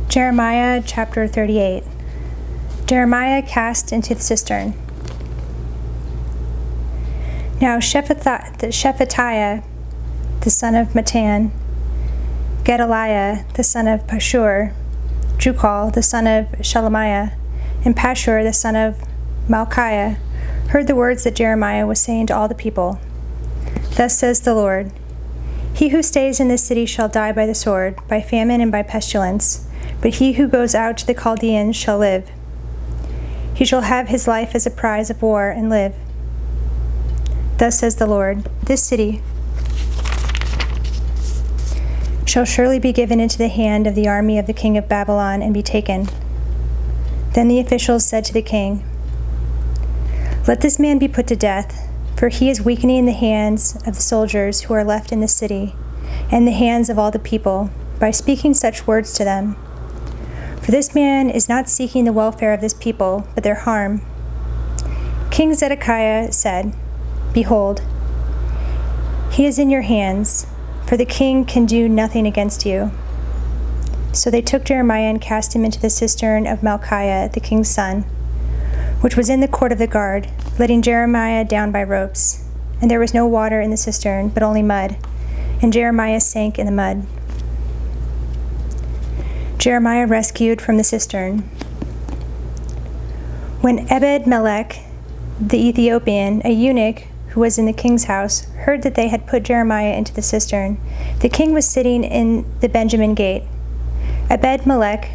Jeremiah chapter 38. Jeremiah cast into the cistern. Now Shephatiah, the son of Mattan, Gedaliah, the son of Pashur, Jucal, the son of Shelemiah, and Pashur, the son of Malchiah, heard the words that Jeremiah was saying to all the people. Thus says the Lord, He who stays in this city shall die by the sword, by famine and by pestilence, but he who goes out to the Chaldeans shall live. He shall have his life as a prize of war and live. Thus says the Lord, this city shall surely be given into the hand of the army of the king of Babylon and be taken. Then the officials said to the king, Let this man be put to death, for he is weakening the hands of the soldiers who are left in the city, and the hands of all the people, by speaking such words to them. For this man is not seeking the welfare of this people, but their harm. King Zedekiah said, Behold, he is in your hands, for the king can do nothing against you. So they took Jeremiah and cast him into the cistern of Malchiah, the king's son, which was in the court of the guard, letting Jeremiah down by ropes. And there was no water in the cistern, but only mud, and Jeremiah sank in the mud. Jeremiah rescued from the cistern. When Ebed-Melech, the Ethiopian, a eunuch who was in the king's house, heard that they had put Jeremiah into the cistern, the king was sitting in the Benjamin gate. Ebed-Melech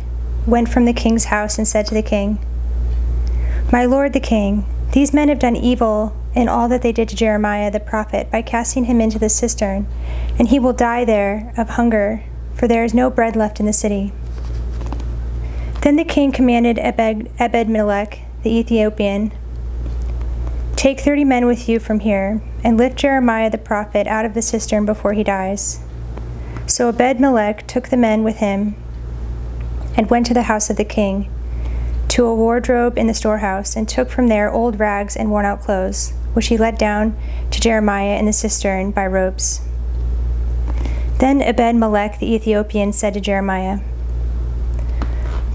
went from the king's house and said to the king, My lord the king, these men have done evil in all that they did to Jeremiah the prophet by casting him into the cistern, and he will die there of hunger, for there is no bread left in the city. Then the king commanded Ebed-Melech the Ethiopian, Take 30 men with you from here, and lift Jeremiah the prophet out of the cistern before he dies. So Ebed-Melech took the men with him and went to the house of the king, to a wardrobe in the storehouse, and took from there old rags and worn-out clothes, which he let down to Jeremiah in the cistern by ropes. Then Ebed-Melech the Ethiopian said to Jeremiah,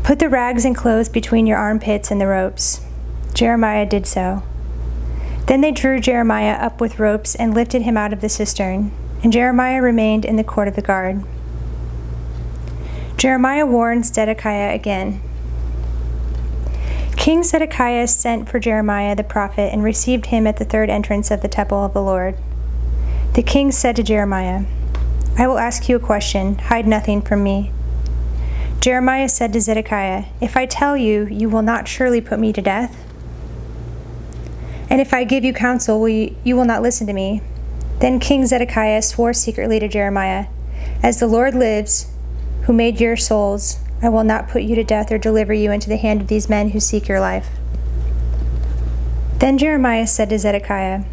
Put the rags and clothes between your armpits and the ropes. Jeremiah did so. Then they drew Jeremiah up with ropes and lifted him out of the cistern, and Jeremiah remained in the court of the guard. Jeremiah warns Zedekiah again. King Zedekiah sent for Jeremiah the prophet and received him at the third entrance of the temple of the Lord. The king said to Jeremiah, I will ask you a question, hide nothing from me. Jeremiah said to Zedekiah, If I tell you, you will not surely put me to death? And if I give you counsel, you will not listen to me? Then King Zedekiah swore secretly to Jeremiah, As the Lord lives, who made your souls, I will not put you to death or deliver you into the hand of these men who seek your life. Then Jeremiah said to Zedekiah,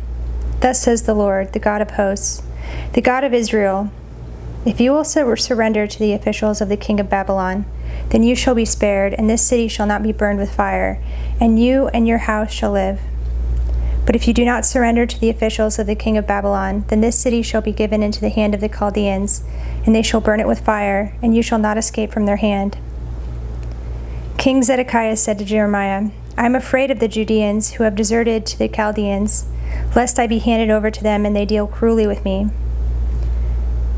Thus says the Lord, the God of hosts, the God of Israel, If you will surrender to the officials of the king of Babylon, then you shall be spared, and this city shall not be burned with fire, and you and your house shall live. But if you do not surrender to the officials of the king of Babylon, then this city shall be given into the hand of the Chaldeans, and they shall burn it with fire, and you shall not escape from their hand. King Zedekiah said to Jeremiah, I am afraid of the Judeans who have deserted to the Chaldeans, lest I be handed over to them and they deal cruelly with me.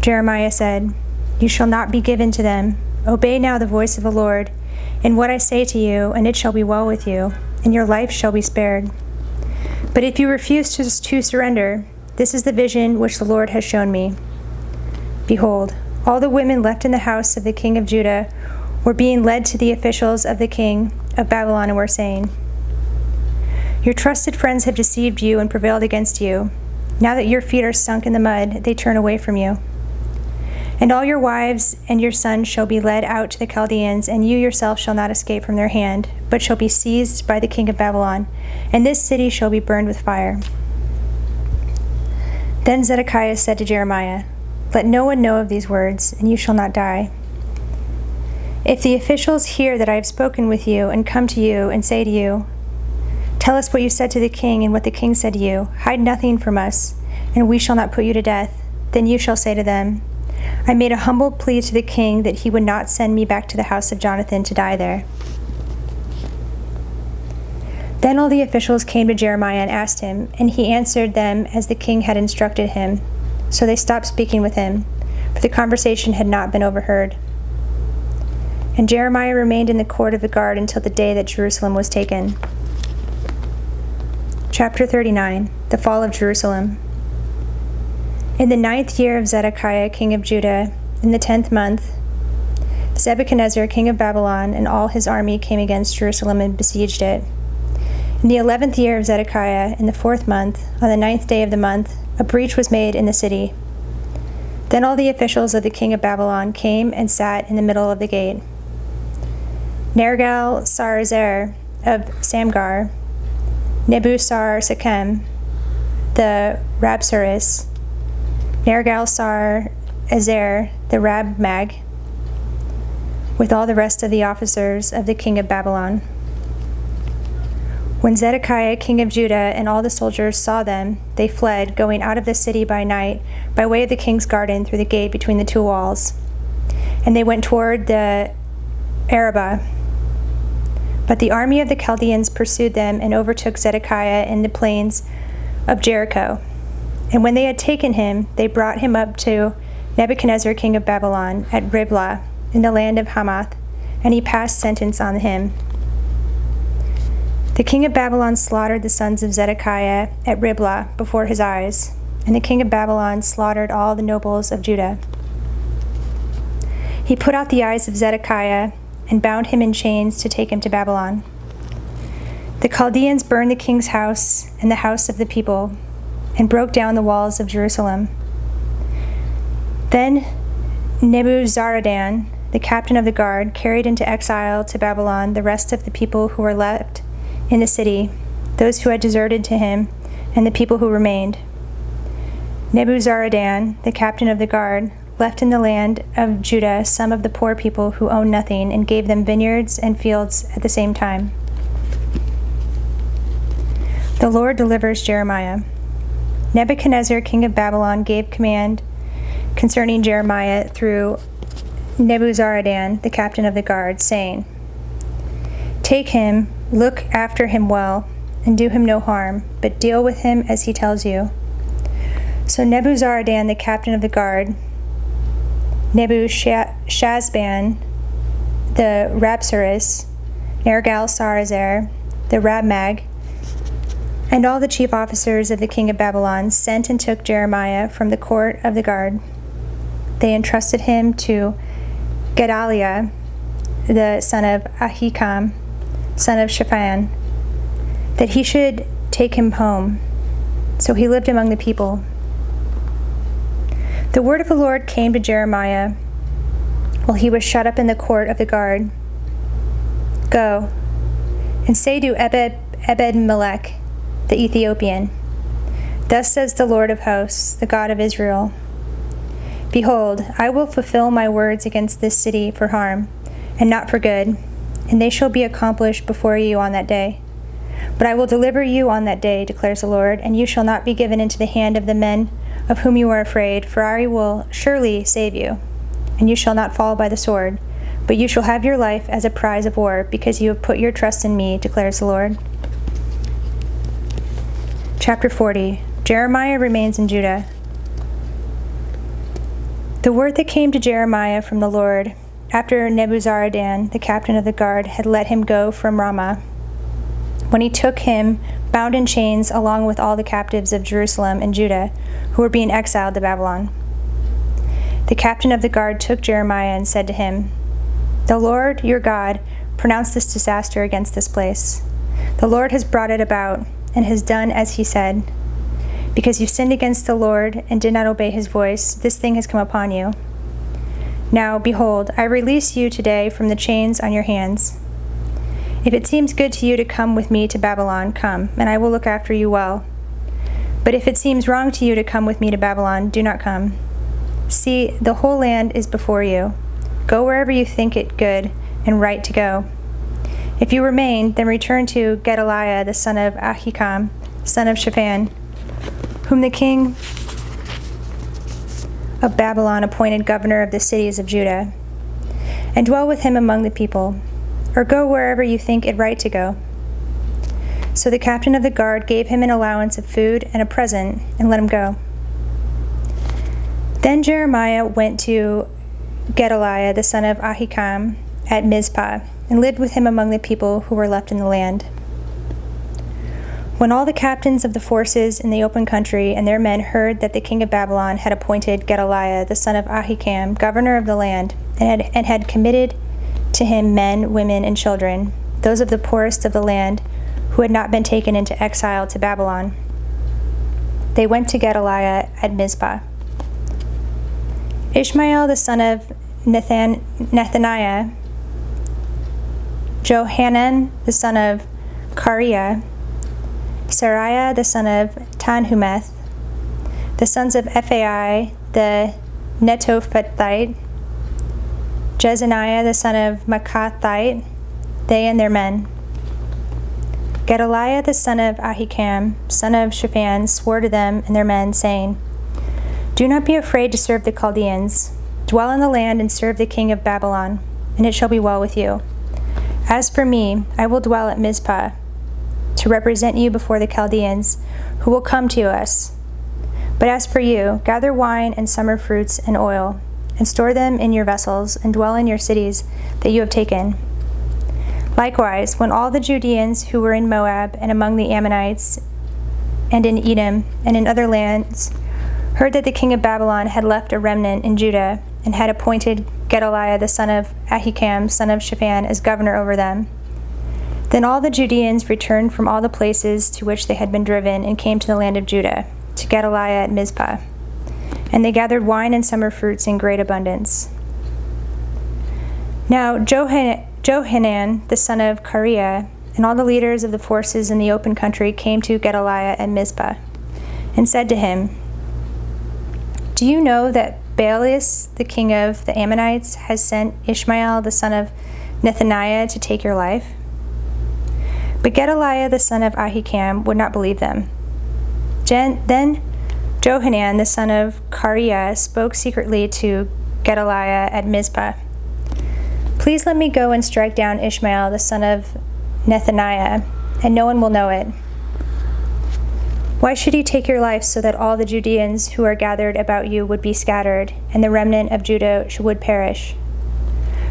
Jeremiah said, You shall not be given to them. Obey now the voice of the Lord, and what I say to you, and it shall be well with you, and your life shall be spared. But if you refuse to surrender, this is the vision which the Lord has shown me. Behold, all the women left in the house of the king of Judah were being led to the officials of the king of Babylon and were saying, Your trusted friends have deceived you and prevailed against you. Now that your feet are sunk in the mud, they turn away from you. And all your wives and your sons shall be led out to the Chaldeans, and you yourself shall not escape from their hand, but shall be seized by the king of Babylon, and this city shall be burned with fire. Then Zedekiah said to Jeremiah, Let no one know of these words, and you shall not die. If the officials hear that I have spoken with you, and come to you, and say to you, Tell us what you said to the king, and what the king said to you, hide nothing from us, and we shall not put you to death, then you shall say to them, I made a humble plea to the king that he would not send me back to the house of Jonathan to die there. Then all the officials came to Jeremiah and asked him, and he answered them as the king had instructed him. So they stopped speaking with him, for the conversation had not been overheard. And Jeremiah remained in the court of the guard until the day that Jerusalem was taken. Chapter 39. The Fall of Jerusalem. In the 9th year of Zedekiah, king of Judah, in the 10th month, Nebuchadnezzar, king of Babylon, and all his army came against Jerusalem and besieged it. In the 11th year of Zedekiah, in the 4th month, on the 9th day of the month, a breach was made in the city. Then all the officials of the king of Babylon came and sat in the middle of the gate. Nergal-Sarezer of Samgar, Nebusar-Sechem, the Rabsaris, Nergal-Sarezer, the Rabmag, with all the rest of the officers of the king of Babylon. When Zedekiah, king of Judah, and all the soldiers saw them, they fled, going out of the city by night, by way of the king's garden through the gate between the two walls. And they went toward the Arabah. But the army of the Chaldeans pursued them and overtook Zedekiah in the plains of Jericho. And when they had taken him, they brought him up to Nebuchadnezzar, king of Babylon, at Riblah, in the land of Hamath, and he passed sentence on him. The king of Babylon slaughtered the sons of Zedekiah at Riblah before his eyes, and the king of Babylon slaughtered all the nobles of Judah. He put out the eyes of Zedekiah and bound him in chains to take him to Babylon. The Chaldeans burned the king's house and the house of the people, and broke down the walls of Jerusalem. Then Nebuzaradan, the captain of the guard, carried into exile to Babylon the rest of the people who were left in the city, those who had deserted to him, and the people who remained. Nebuzaradan, the captain of the guard, left in the land of Judah some of the poor people who owned nothing, and gave them vineyards and fields at the same time. The Lord delivers Jeremiah. Nebuchadnezzar, king of Babylon, gave command concerning Jeremiah through Nebuzaradan, the captain of the guard, saying, "Take him, look after him well, and do him no harm, but deal with him as he tells you." So Nebuzaradan, the captain of the guard, Nebushazban, the Rabsaris, Nergal-Sarezer, the Rabmag, and all the chief officers of the king of Babylon sent and took Jeremiah from the court of the guard. They entrusted him to Gedaliah, the son of Ahikam, son of Shaphan, that he should take him home. So he lived among the people. The word of the Lord came to Jeremiah while he was shut up in the court of the guard. "Go and say to Ebed-Melech, the Ethiopian, Thus says the Lord of hosts, the God of Israel, Behold, I will fulfill my words against this city for harm, and not for good, and they shall be accomplished before you on that day. But I will deliver you on that day, declares the Lord, and you shall not be given into the hand of the men of whom you are afraid, for I will surely save you, and you shall not fall by the sword, but you shall have your life as a prize of war, because you have put your trust in me, declares the Lord." Chapter 40. Jeremiah remains in Judah. The word that came to Jeremiah from the Lord, after Nebuzaradan, the captain of the guard, had let him go from Ramah, when he took him, bound in chains, along with all the captives of Jerusalem and Judah, who were being exiled to Babylon. The captain of the guard took Jeremiah and said to him, "The Lord, your God, pronounced this disaster against this place. The Lord has brought it about, and has done as he said. Because you sinned against the Lord and did not obey his voice, this thing has come upon you. Now, behold, I release you today from the chains on your hands. If it seems good to you to come with me to Babylon, come, and I will look after you well. But if it seems wrong to you to come with me to Babylon, do not come. See, the whole land is before you. Go wherever you think it good and right to go. If you remain, then return to Gedaliah, the son of Ahikam, son of Shaphan, whom the king of Babylon appointed governor of the cities of Judah, and dwell with him among the people, or go wherever you think it right to go." So the captain of the guard gave him an allowance of food and a present, and let him go. Then Jeremiah went to Gedaliah the son of Ahikam at Mizpah, and lived with him among the people who were left in the land. When all the captains of the forces in the open country and their men heard that the king of Babylon had appointed Gedaliah the son of Ahikam governor of the land, and had committed to him men, women, and children, those of the poorest of the land who had not been taken into exile to Babylon, they went to Gedaliah at Mizpah. Ishmael the son of Nethaniah, Johanan the son of Kareah, Seraiah the son of Tanhumeth, the sons of Ephai the Netophathite, Jezaniah the son of Maacathite, they and their men. Gedaliah the son of Ahikam, son of Shaphan, swore to them and their men, saying, "Do not be afraid to serve the Chaldeans. Dwell in the land and serve the king of Babylon, and it shall be well with you. As for me, I will dwell at Mizpah, to represent you before the Chaldeans, who will come to us. But as for you, gather wine and summer fruits and oil, and store them in your vessels, and dwell in your cities that you have taken." Likewise, when all the Judeans who were in Moab and among the Ammonites and in Edom and in other lands heard that the king of Babylon had left a remnant in Judah and had appointed Gedaliah the son of Ahikam, son of Shaphan, as governor over them, then all the Judeans returned from all the places to which they had been driven and came to the land of Judah, to Gedaliah at Mizpah. And they gathered wine and summer fruits in great abundance. Now Johanan the son of Kareah and all the leaders of the forces in the open country came to Gedaliah at Mizpah and said to him, "Do you know that Baalis, the king of the Ammonites, has sent Ishmael the son of Nethaniah to take your life?" But Gedaliah the son of Ahikam would not believe them. Then Johanan the son of Kareah spoke secretly to Gedaliah at Mizpah, "Please let me go and strike down Ishmael the son of Nethaniah, and no one will know it. Why should he take your life so that all the Judeans who are gathered about you would be scattered, and the remnant of Judah would perish?"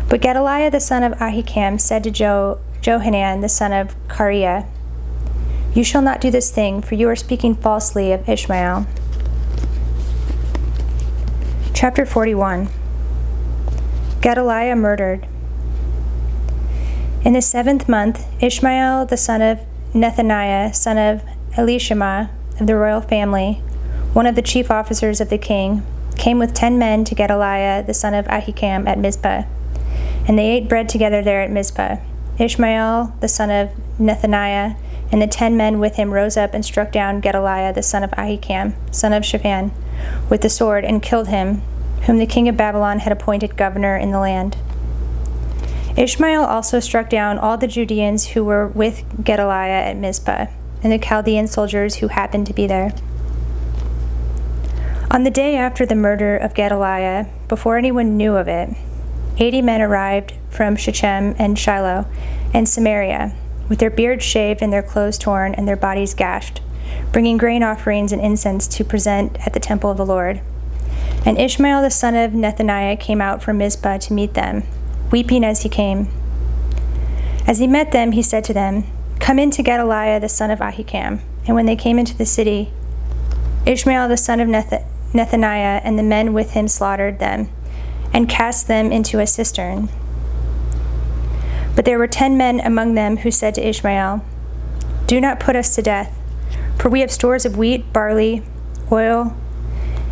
But Gedaliah the son of Ahikam said to Johanan the son of Kareah, "You shall not do this thing, for you are speaking falsely of Ishmael." Chapter 41. Gedaliah murdered. In the 7th month, Ishmael the son of Nethaniah, son of Elishama of the royal family, one of the chief officers of the king, came with 10 men to Gedaliah the son of Ahikam at Mizpah, and they ate bread together there at Mizpah. Ishmael the son of Nethaniah and the 10 men with him rose up and struck down Gedaliah the son of Ahikam, son of Shaphan, with the sword, and killed him, whom the king of Babylon had appointed governor in the land. Ishmael also struck down all the Judeans who were with Gedaliah at Mizpah, and the Chaldean soldiers who happened to be there. On the day after the murder of Gedaliah, before anyone knew of it, 80 men arrived from Shechem and Shiloh and Samaria, with their beards shaved and their clothes torn and their bodies gashed, bringing grain offerings and incense to present at the temple of the Lord. And Ishmael the son of Nethaniah came out from Mizpah to meet them, weeping as he came. As he met them, he said to them, "Come in to Gedaliah the son of Ahikam." And when they came into the city, Ishmael the son of Nethaniah and the men with him slaughtered them, and cast them into a cistern. But there were 10 men among them who said to Ishmael, "Do not put us to death, for we have stores of wheat, barley, oil,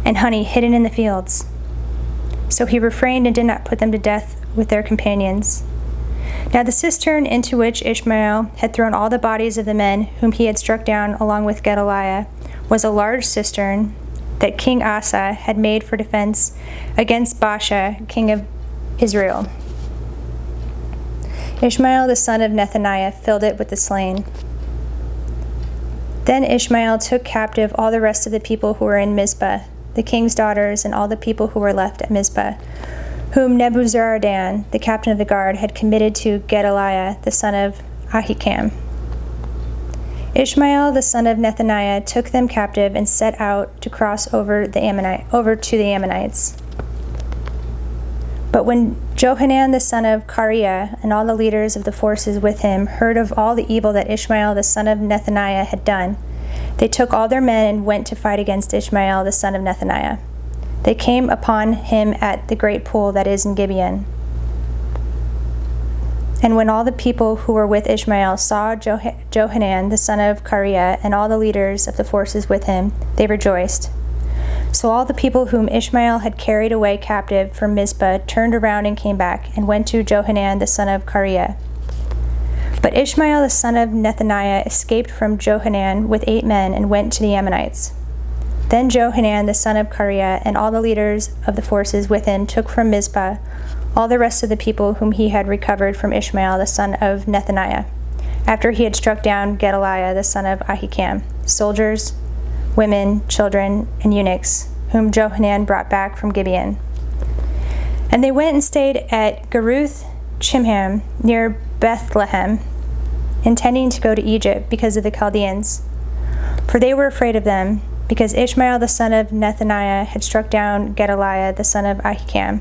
and honey hidden in the fields." So he refrained and did not put them to death with their companions. Now the cistern into which Ishmael had thrown all the bodies of the men whom he had struck down along with Gedaliah was a large cistern that King Asa had made for defense against Baasha, king of Israel. Ishmael the son of Nethaniah filled it with the slain. Then Ishmael took captive all the rest of the people who were in Mizpah, the king's daughters, and all the people who were left at Mizpah, whom Nebuzaradan, the captain of the guard, had committed to Gedaliah, the son of Ahikam. Ishmael, the son of Nethaniah, took them captive and set out to cross over to the Ammonites. But when Johanan, the son of Kareah, and all the leaders of the forces with him heard of all the evil that Ishmael, the son of Nethaniah, had done, they took all their men and went to fight against Ishmael, the son of Nethaniah. They came upon him at the great pool that is in Gibeon. And when all the people who were with Ishmael saw Johanan, the son of Kareah, and all the leaders of the forces with him, they rejoiced. So all the people whom Ishmael had carried away captive from Mizpah turned around and came back, and went to Johanan, the son of Kareah. But Ishmael, the son of Nethaniah, escaped from Johanan with 8 men and went to the Ammonites. Then Johanan, the son of Kareah, and all the leaders of the forces with him took from Mizpah all the rest of the people whom he had recovered from Ishmael, the son of Nethaniah, after he had struck down Gedaliah, the son of Ahikam, soldiers, women, children, and eunuchs, whom Johanan brought back from Gibeon. And they went and stayed at Geruth Chimham near Bethlehem, intending to go to Egypt because of the Chaldeans. For they were afraid of them, because Ishmael the son of Nethaniah had struck down Gedaliah the son of Ahikam,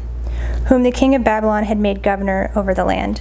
whom the king of Babylon had made governor over the land.